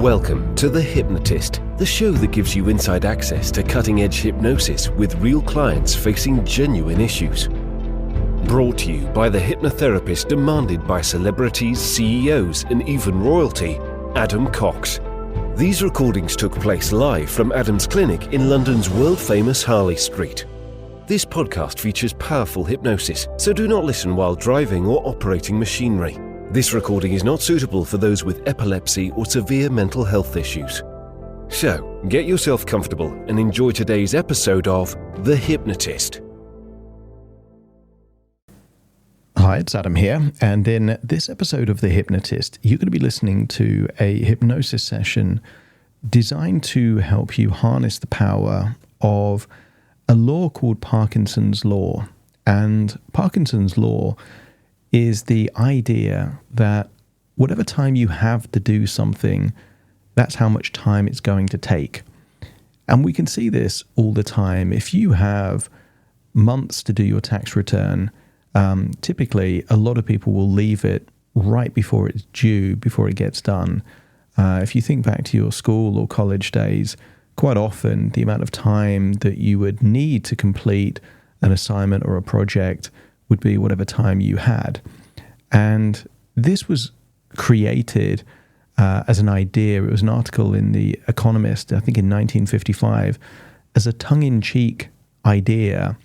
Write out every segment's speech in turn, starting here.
Welcome to The Hypnotist, the show that gives you inside access to cutting-edge hypnosis with real clients facing genuine issues. Brought to you by the hypnotherapist demanded by celebrities, CEOs, and even royalty, Adam Cox. These recordings took place live from Adam's clinic in London's world-famous Harley Street. This podcast features powerful hypnosis, so do not listen while driving or operating machinery. This recording is not suitable for those with epilepsy or severe mental health issues. So, get yourself comfortable and enjoy today's episode of The Hypnotist. Hi, it's Adam here, and in this episode of The Hypnotist, you're going to be listening to a hypnosis session designed to help you harness the power of a law called Parkinson's law. And Parkinson's law is the idea that whatever time you have to do something, that's how much time it's going to take. And we can see this all the time. If you have months to do your tax return, typically a lot of people will leave it right before it's due, before it gets done. If you think back to your school or college days, quite often the amount of time that you would need to complete an assignment or a project would be whatever time you had. And this was created as an idea. It was an article in The Economist, I think in 1955, as a tongue-in-cheek idea.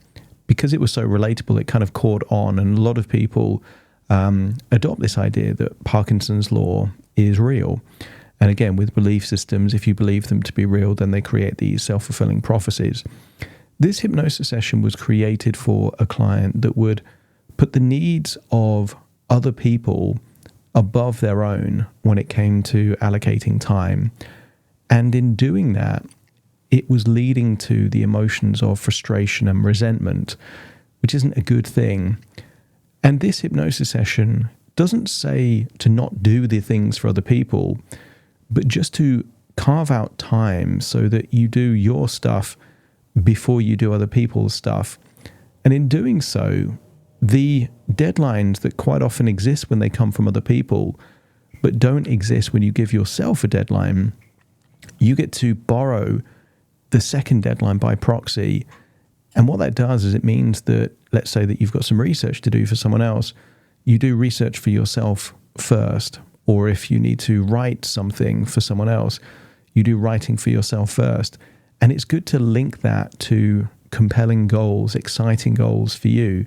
Because it was so relatable, it kind of caught on, and a lot of people adopt this idea that Parkinson's law is real. And again, with belief systems, if you believe them to be real, then they create these self-fulfilling prophecies. This hypnosis session was created for a client that would put the needs of other people above their own when it came to allocating time. And in doing that, it was leading to the emotions of frustration and resentment, which isn't a good thing. And this hypnosis session doesn't say to not do the things for other people, but just to carve out time so that you do your stuff before you do other people's stuff. And in doing so, the deadlines that quite often exist when they come from other people, but don't exist when you give yourself a deadline, you get to borrow the second deadline by proxy. And what that does is it means that, let's say that you've got some research to do for someone else, you do research for yourself first. Or if you need to write something for someone else, you do writing for yourself first. And it's good to link that to compelling goals, exciting goals for you.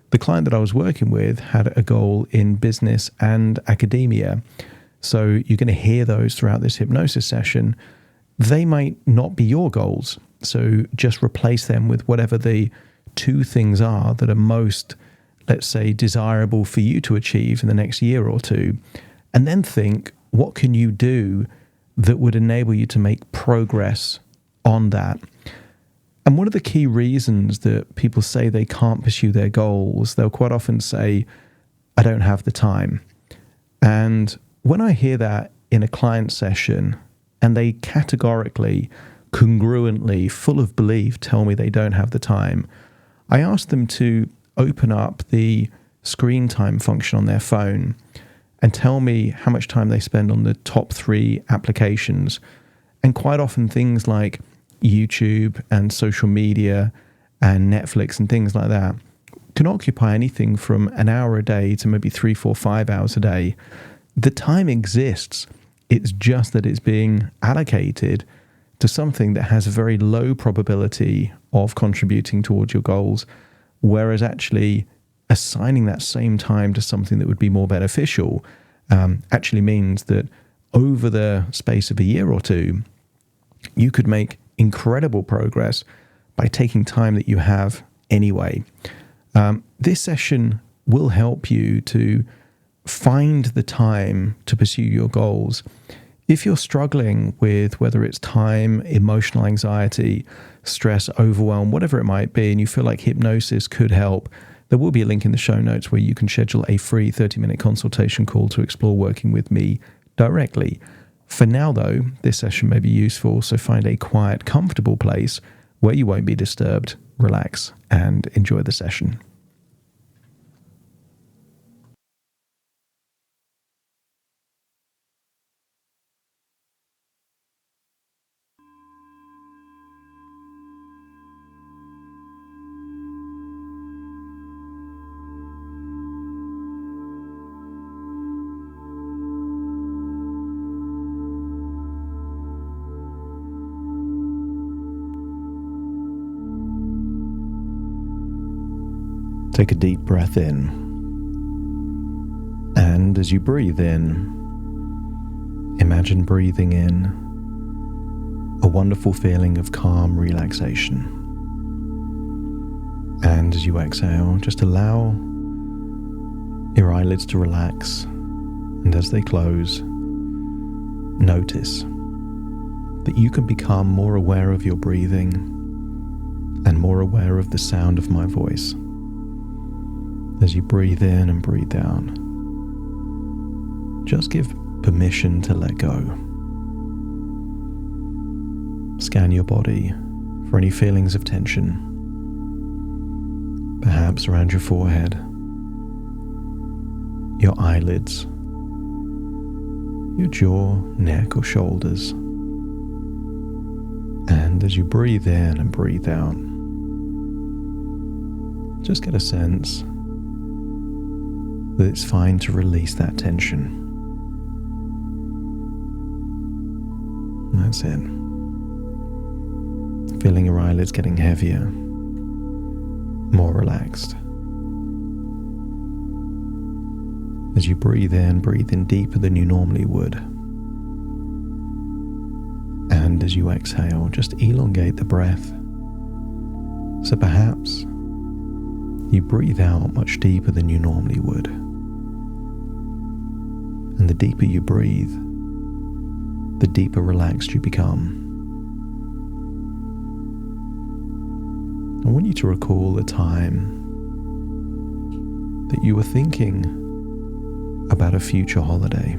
The client that I was working with had a goal in business and academia. So you're going to hear those throughout this hypnosis session. They might not be your goals. So just replace them with whatever the two things are that are most, let's say, desirable for you to achieve in the next year or two. And then think, what can you do that would enable you to make progress on that? And one of the key reasons that people say they can't pursue their goals, they'll quite often say, I don't have the time. And when I hear that in a client session, and they categorically, congruently, full of belief, tell me they don't have the time, I ask them to open up the screen time function on their phone and tell me how much time they spend on the top 3 applications. And quite often things like YouTube and social media and Netflix and things like that can occupy anything from an hour a day to maybe 3, 4, 5 hours a day. The time exists. It's just that it's being allocated to something that has a very low probability of contributing towards your goals, whereas actually assigning that same time to something that would be more beneficial actually means that over the space of a year or two, you could make incredible progress by taking time that you have anyway. This session will help you to find the time to pursue your goals. If you're struggling with whether it's time, emotional anxiety, stress, overwhelm, whatever it might be, and you feel like hypnosis could help, there will be a link in the show notes where you can schedule a free 30-minute consultation call to explore working with me directly. For now, though, this session may be useful, so find a quiet, comfortable place where you won't be disturbed, relax, and enjoy the session. Take a deep breath in. And as you breathe in, imagine breathing in a wonderful feeling of calm relaxation. And as you exhale, just allow your eyelids to relax. And as they close, notice that you can become more aware of your breathing and more aware of the sound of my voice. As you breathe in and breathe out, just give permission to let go. Scan your body for any feelings of tension, perhaps around your forehead, your eyelids, your jaw, neck, or shoulders. And as you breathe in and breathe out, just get a sense that it's fine to release that tension. And that's it. Feeling your eyelids getting heavier, more relaxed. As you breathe in deeper than you normally would. And as you exhale, just elongate the breath. So perhaps you breathe out much deeper than you normally would. And the deeper you breathe, the deeper relaxed you become. I want you to recall a time that you were thinking about a future holiday.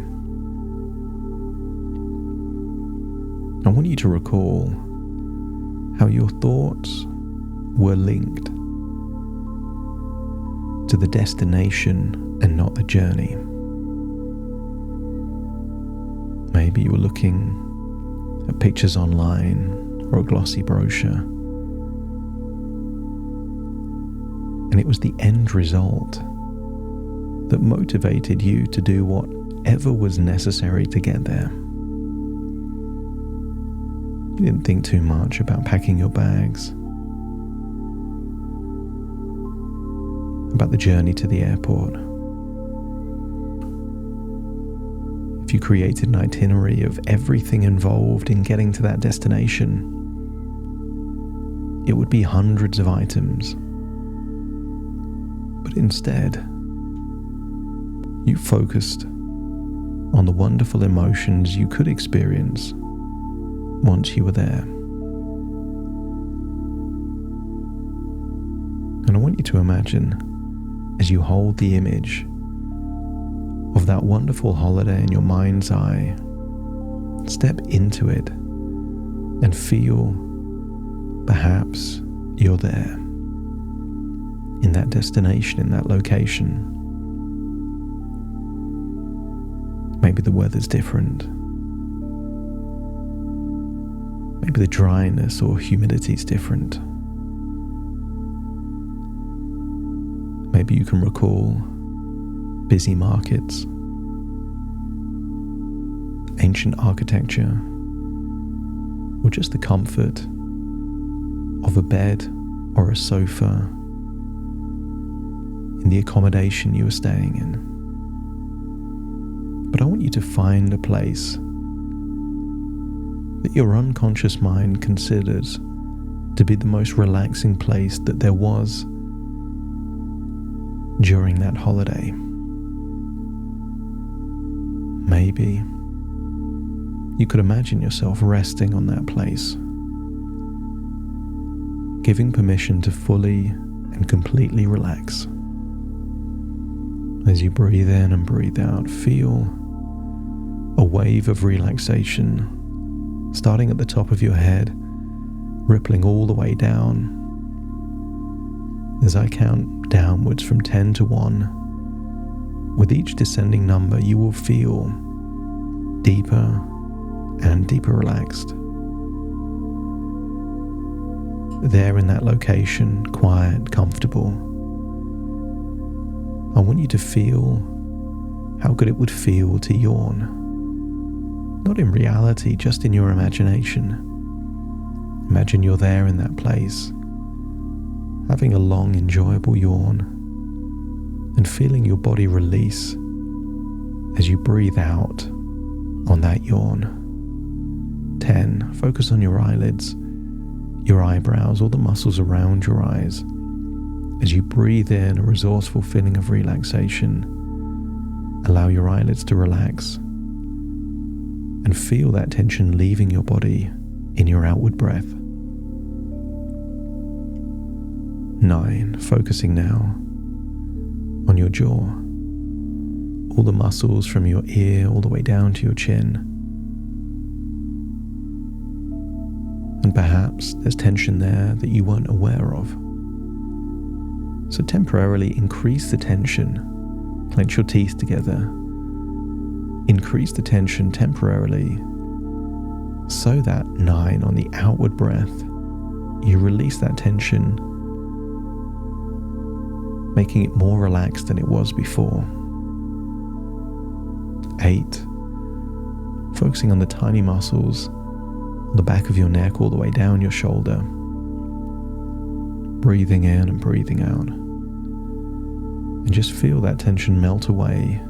I want you to recall how your thoughts were linked to the destination and not the journey. Maybe you were looking at pictures online or a glossy brochure, and it was the end result that motivated you to do whatever was necessary to get there. You didn't think too much about packing your bags, about the journey to the airport. If you created an itinerary of everything involved in getting to that destination, it would be hundreds of items. But instead, you focused on the wonderful emotions you could experience once you were there. And I want you to imagine, as you hold the image of that wonderful holiday in your mind's eye, step into it and feel perhaps you're there, in that destination, in that location. Maybe the weather's different. Maybe the dryness or humidity's different. Maybe you can recall busy markets, ancient architecture, or just the comfort of a bed or a sofa in the accommodation you were staying in. But I want you to find a place that your unconscious mind considers to be the most relaxing place that there was during that holiday. Maybe you could imagine yourself resting on that place, giving permission to fully and completely relax. As you breathe in and breathe out, feel a wave of relaxation starting at the top of your head, rippling all the way down. As I count downwards from 10 to 1, with each descending number, you will feel deeper and deeper relaxed. There in that location, quiet, comfortable, I want you to feel how good it would feel to yawn. Not in reality, just in your imagination. Imagine you're there in that place, having a long, enjoyable yawn, and feeling your body release as you breathe out on that yawn. 10. Focus on your eyelids, your eyebrows, all the muscles around your eyes. As you breathe in a resourceful feeling of relaxation, allow your eyelids to relax and feel that tension leaving your body in your outward breath. 9. Focusing now on your jaw, all the muscles from your ear all the way down to your chin. And perhaps there's tension there that you weren't aware of. So temporarily increase the tension. Clench your teeth together. Increase the tension temporarily so that 9 on the outward breath, you release that tension, making it more relaxed than it was before. 8. Focusing on the tiny muscles on the back of your neck all the way down your shoulder. Breathing in and breathing out. And just feel that tension melt away.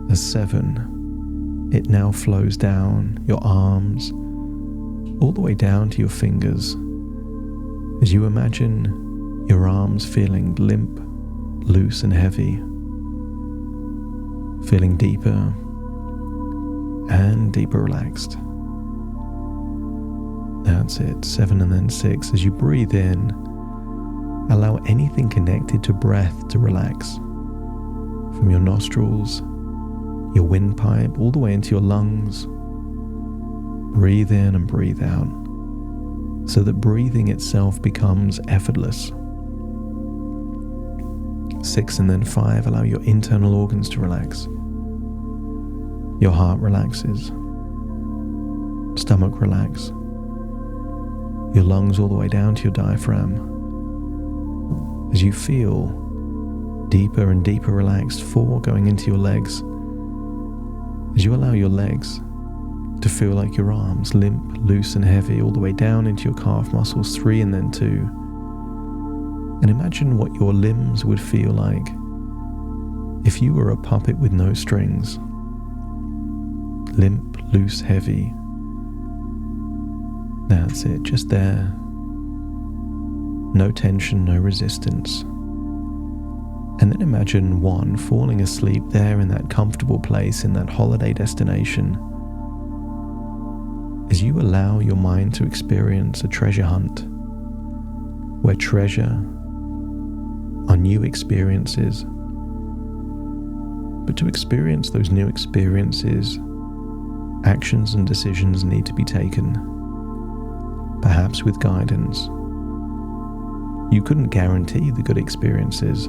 As 7, it now flows down your arms, all the way down to your fingers, as you imagine your arms feeling limp, loose and heavy, feeling deeper and deeper relaxed. That's it. 7 and then 6. As you breathe in, allow anything connected to breath to relax. From your nostrils, your windpipe, all the way into your lungs. Breathe in and breathe out, so that breathing itself becomes effortless. 6 and then 5, allow your internal organs to relax. Your heart relaxes. Stomach relax. Your lungs all the way down to your diaphragm. As you feel deeper and deeper relaxed, 4 going into your legs. As you allow your legs to feel like your arms, limp, loose and heavy, all the way down into your calf muscles, 3 and then 2. And imagine what your limbs would feel like if you were a puppet with no strings. Limp, loose, heavy. That's it, just there. No tension, no resistance. And then imagine 1 falling asleep there in that comfortable place, in that holiday destination, as you allow your mind to experience a treasure hunt, where treasure are new experiences. But to experience those new experiences, actions and decisions need to be taken, perhaps with guidance. You couldn't guarantee the good experiences,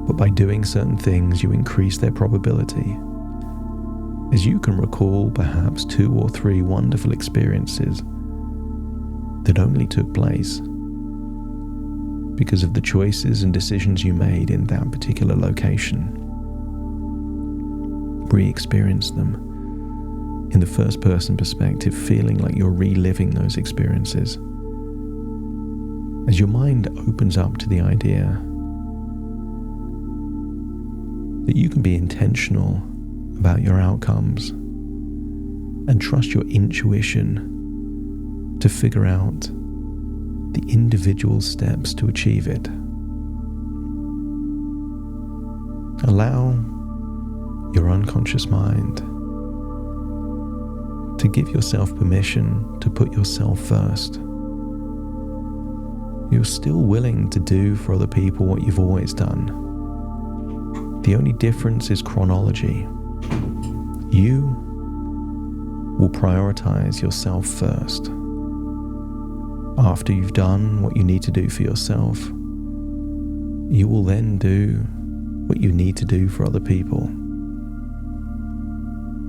but by doing certain things, you increase their probability. As you can recall perhaps 2 or 3 wonderful experiences that only took place because of the choices and decisions you made in that particular location. Re-experience them in the first-person perspective, feeling like you're reliving those experiences. As your mind opens up to the idea that you can be intentional about your outcomes and trust your intuition to figure out the individual steps to achieve it. Allow your unconscious mind to give yourself permission to put yourself first. You're still willing to do for other people what you've always done. The only difference is chronology. You will prioritize yourself first. After you've done what you need to do for yourself, you will then do what you need to do for other people.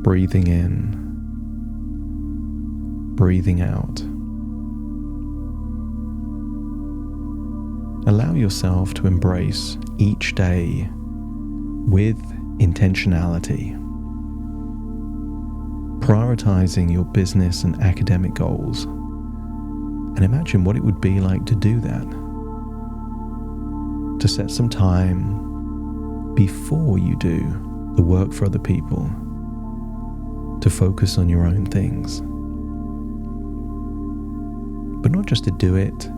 Breathing in, breathing out. Allow yourself to embrace each day with intentionality, prioritizing your business and academic goals, and imagine what it would be like to do that. To set some time before you do the work for other people, to focus on your own things. But not just to do it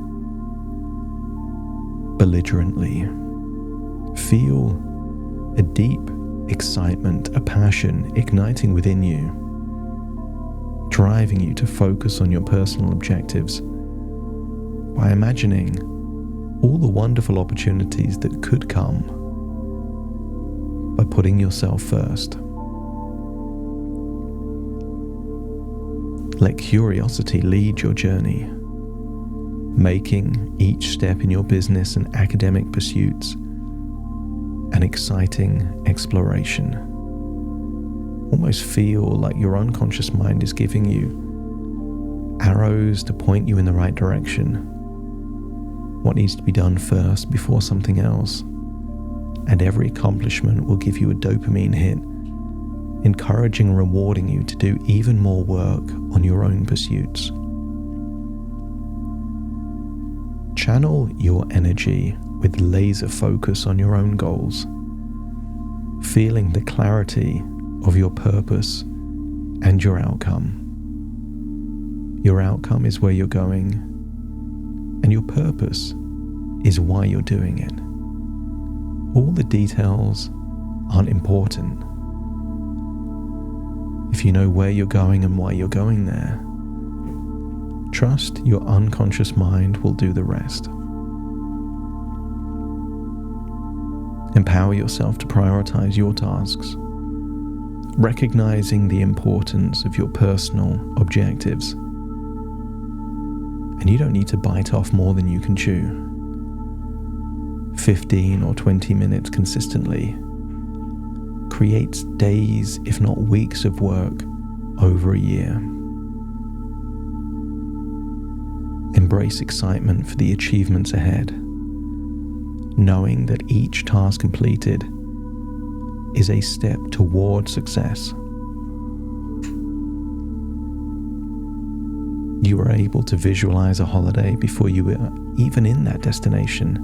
belligerently. Feel a deep excitement, a passion igniting within you, driving you to focus on your personal objectives by imagining all the wonderful opportunities that could come by putting yourself first. Let curiosity lead your journey, making each step in your business and academic pursuits an exciting exploration. Almost feel like your unconscious mind is giving you arrows to point you in the right direction. What needs to be done first before something else. And every accomplishment will give you a dopamine hit, encouraging and rewarding you to do even more work on your own pursuits. Channel your energy with laser focus on your own goals, feeling the clarity of your purpose and your outcome. Your outcome is where you're going, and your purpose is why you're doing it. All the details aren't important. If you know where you're going and why you're going there, trust your unconscious mind will do the rest. Empower yourself to prioritize your tasks, recognizing the importance of your personal objectives. And you don't need to bite off more than you can chew. 15 or 20 minutes consistently creates days, if not weeks, of work over a year. Embrace excitement for the achievements ahead, knowing that each task completed is a step toward success. You are able to visualize a holiday before you are even in that destination.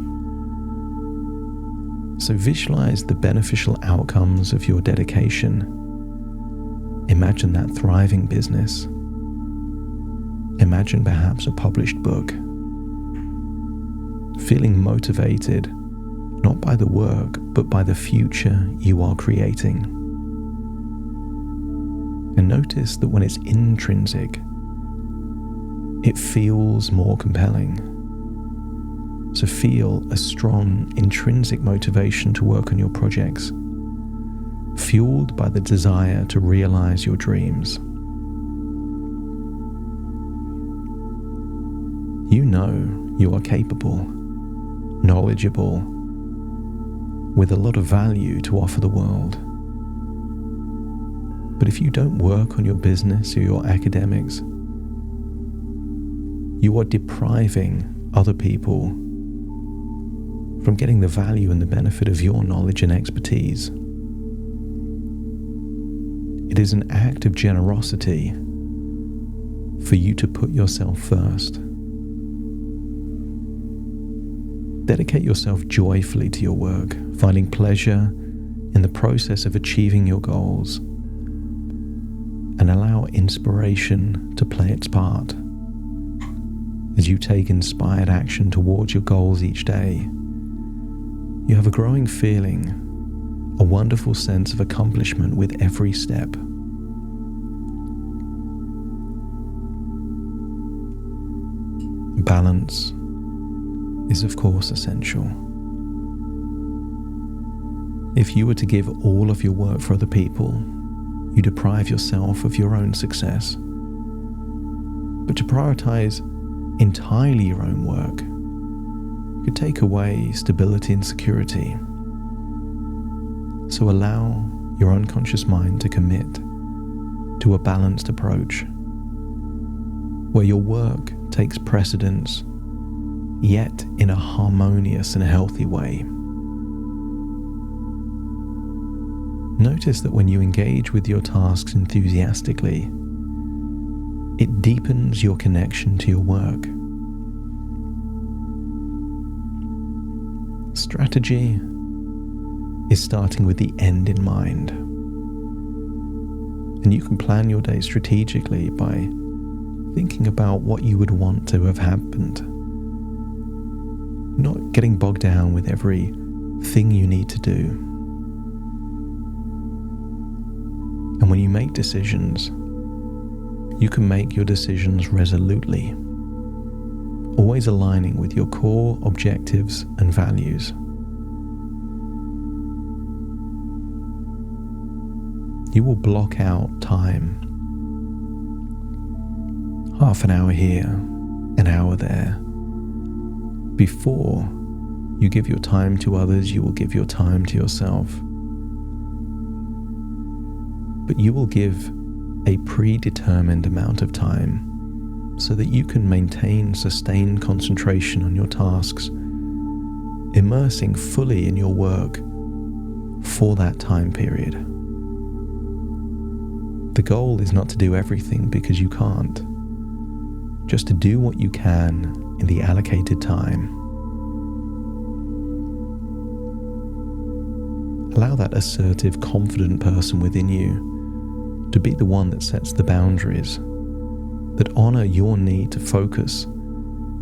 So visualize the beneficial outcomes of your dedication. Imagine that thriving business. Imagine perhaps a published book. Feeling motivated, not by the work, but by the future you are creating. And notice that when it's intrinsic, it feels more compelling. So feel a strong intrinsic motivation to work on your projects, fueled by the desire to realize your dreams. You know you are capable, knowledgeable, with a lot of value to offer the world. But if you don't work on your business or your academics, you are depriving other people from getting the value and the benefit of your knowledge and expertise. It is an act of generosity for you to put yourself first. Dedicate yourself joyfully to your work, finding pleasure in the process of achieving your goals, and allow inspiration to play its part. As you take inspired action towards your goals each day, you have a growing feeling, a wonderful sense of accomplishment with every step. Balance is, of course, essential. If you were to give all of your work for other people, you deprive yourself of your own success. But to prioritize entirely your own work could take away stability and security. So allow your unconscious mind to commit to a balanced approach, where your work takes precedence, yet in a harmonious and healthy way. Notice that when you engage with your tasks enthusiastically, it deepens your connection to your work. Strategy is starting with the end in mind. And you can plan your day strategically by thinking about what you would want to have happened. Not getting bogged down with every thing you need to do. And when you make decisions, you can make your decisions resolutely, always aligning with your core objectives and values. You will block out time, half an hour here, an hour there. Before you give your time to others, you will give your time to yourself. But you will give a predetermined amount of time so that you can maintain sustained concentration on your tasks, immersing fully in your work for that time period. The goal is not to do everything because you can't, just to do what you can in the allocated time. Allow that assertive, confident person within you to be the one that sets the boundaries, that honor your need to focus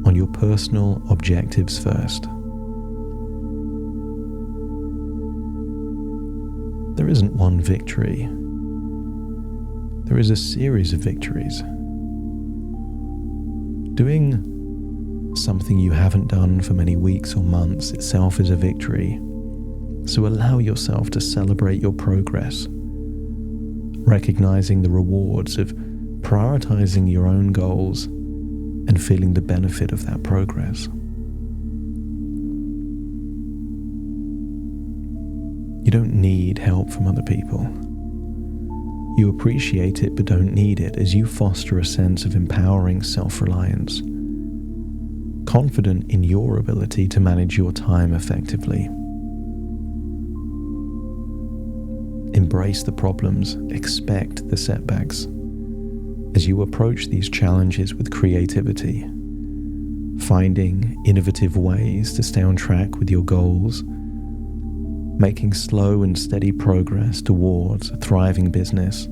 on your personal objectives first. There isn't one victory. There is a series of victories. Doing something you haven't done for many weeks or months itself is a victory. So allow yourself to celebrate your progress, recognizing the rewards of prioritizing your own goals and feeling the benefit of that progress. You don't need help from other people. You appreciate it but don't need it as you foster a sense of empowering self-reliance, confident in your ability to manage your time effectively. Embrace the problems, expect the setbacks, as you approach these challenges with creativity, finding innovative ways to stay on track with your goals, making slow and steady progress towards a thriving business,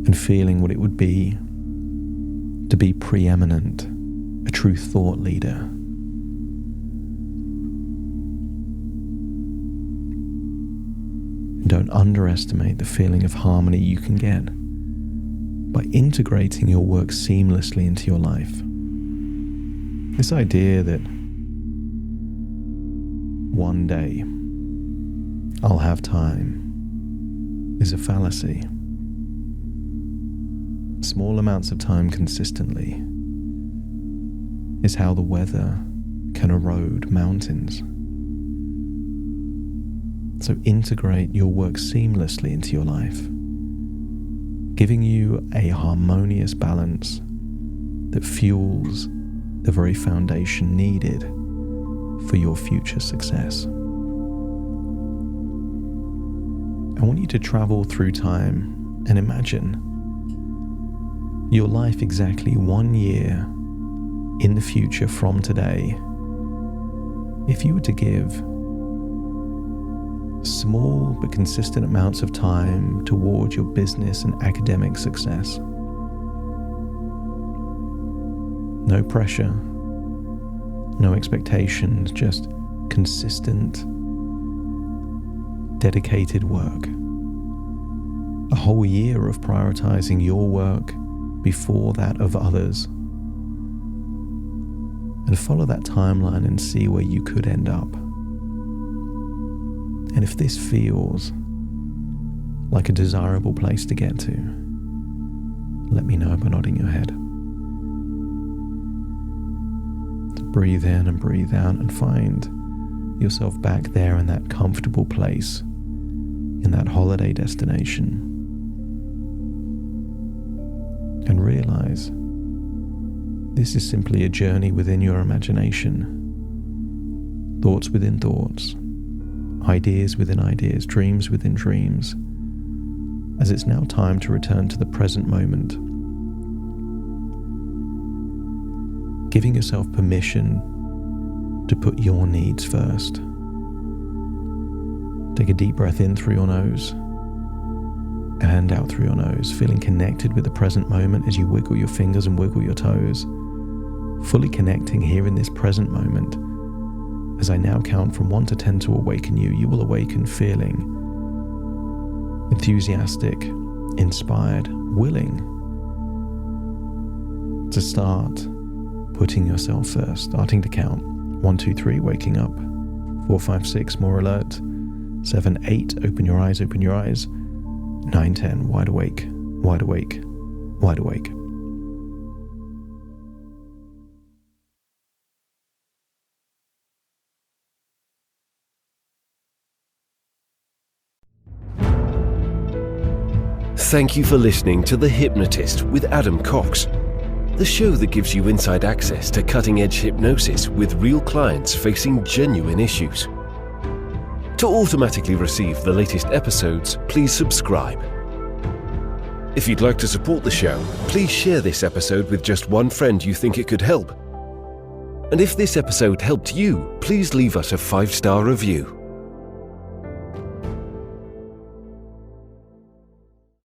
and feeling what it would be to be preeminent, a true thought leader. And don't underestimate the feeling of harmony you can get by integrating your work seamlessly into your life. This idea that one day I'll have time is a fallacy. Small amounts of time consistently is how the weather can erode mountains. So integrate your work seamlessly into your life, giving you a harmonious balance that fuels the very foundation needed for your future success. I want you to travel through time and imagine your life exactly 1 year in the future from today. If you were to give small but consistent amounts of time towards your business and academic success. No pressure, no expectations, just consistent, dedicated work. A whole year of prioritizing your work before that of others. And follow that timeline and see where you could end up. And if this feels like a desirable place to get to, let me know by nodding your head. To breathe in and breathe out and find yourself back there in that comfortable place, in that holiday destination. And realize this is simply a journey within your imagination. Thoughts within thoughts. Ideas within ideas, dreams within dreams, as it's now time to return to the present moment, giving yourself permission to put your needs first, Take a deep breath in through your nose and out through your nose, feeling connected with the present moment as you wiggle your fingers and wiggle your toes, fully connecting here in this present moment. As I now count from 1 to 10 to awaken you, you will awaken feeling enthusiastic, inspired, willing to start putting yourself first, starting to count. 1, 2, 3, waking up. 4, 5, 6, more alert. 7, 8, open your eyes, open your eyes. 9, 10, wide awake, wide awake, wide awake. Thank you for listening to The Hypnotist with Adam Cox, the show that gives you inside access to cutting-edge hypnosis with real clients facing genuine issues. To automatically receive the latest episodes, please subscribe. If you'd like to support the show, please share this episode with just one friend you think it could help. And if this episode helped you, please leave us a 5-star review.